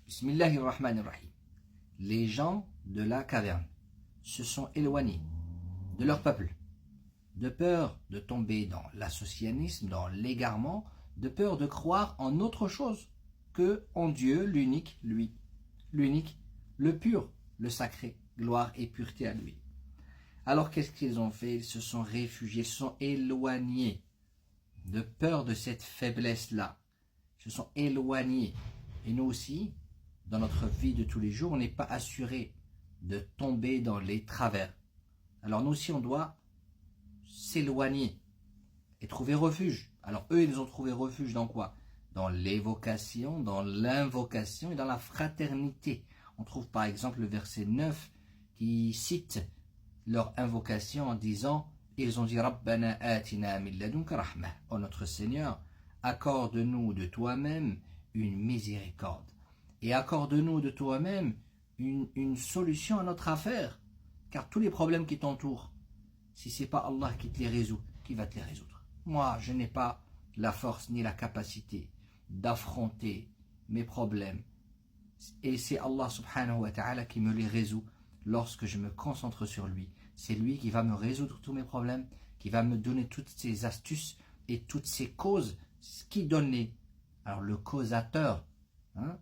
Bismillahirrahmanirrahim. Les gens de la caverne se sont éloignés de leur peuple, de peur de tomber dans l'associanisme, dans l'égarement, de peur de croire en autre chose que en Dieu, l'unique, lui, l'unique, le pur, le sacré, gloire et pureté à lui. Alors qu'est-ce qu'ils ont fait? Ils se sont réfugiés, ils se sont éloignés de peur de cette faiblesse-là. Ils se sont éloignés. Et nous aussi, dans notre vie de tous les jours, on n'est pas assuré de tomber dans les travers. Alors nous aussi, on doit s'éloigner et trouver refuge. Alors eux, ils ont trouvé refuge dans quoi? Dans l'évocation, dans l'invocation et dans la fraternité. On trouve par exemple le verset 9 qui cite leur invocation en disant, ils ont dit Rabbana atina min ladunka rahmah. Oh notre Seigneur, accorde-nous de toi-même une miséricorde. Et accorde-nous de toi-même une solution à notre affaire. Car tous les problèmes qui t'entourent, si ce n'est pas Allah qui te les résout, qui va te les résoudre? Moi, je n'ai pas la force ni la capacité d'affronter mes problèmes. Et c'est Allah subhanahu wa ta'ala qui me les résout lorsque je me concentre sur lui. C'est lui qui va me résoudre tous mes problèmes, qui va me donner toutes ces astuces et toutes ces causes. Ce qui donne les... Alors le causateur, hein,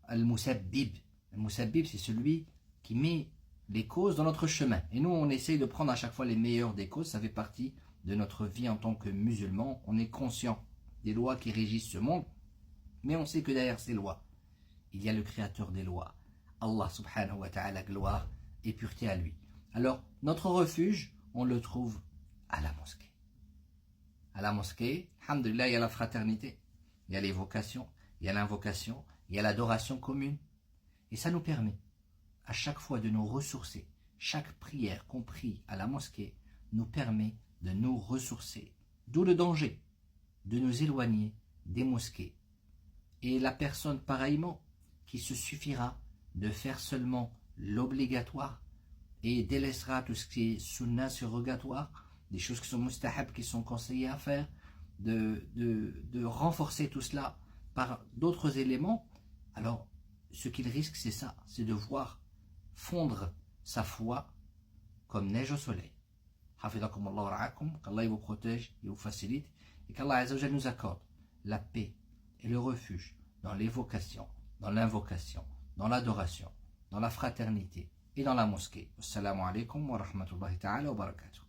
Al-Musabbib. Al-Musabbib, c'est celui qui met les causes dans notre chemin. Et nous, on essaye de prendre à chaque fois les meilleures des causes. Ça fait partie de notre vie en tant que musulman. On est conscient des lois qui régissent ce monde. Mais on sait que derrière ces lois, il y a le créateur des lois. Allah subhanahu wa ta'ala, gloire et pureté à lui. Alors, notre refuge, on le trouve à la mosquée. À la mosquée, alhamdulillah, il y a la fraternité, il y a l'évocation, il y a l'invocation, il y a l'adoration commune. Et ça nous permet à chaque fois de nous ressourcer. Chaque prière qu'on prie à la mosquée nous permet de nous ressourcer. D'où le danger de nous éloigner des mosquées. Et la personne pareillement qui se suffira de faire seulement l'obligatoire et délaissera tout ce qui est sunna surrogatoire, des choses qui sont mustahab, qui sont conseillées à faire, de renforcer tout cela par d'autres éléments, alors ce qu'il risque, c'est ça, c'est de voir fondre sa foi comme neige au soleil. Hafidakum Allah wa ra'akum, qu'Allah vous protège et vous facilite, et qu'Allah Azza wa Jalla nous accorde la paix et le refuge dans l'évocation, dans l'invocation, dans l'adoration, dans la fraternité et dans la mosquée. Assalamu alaikum wa rahmatullahi ta'ala wa barakatuh.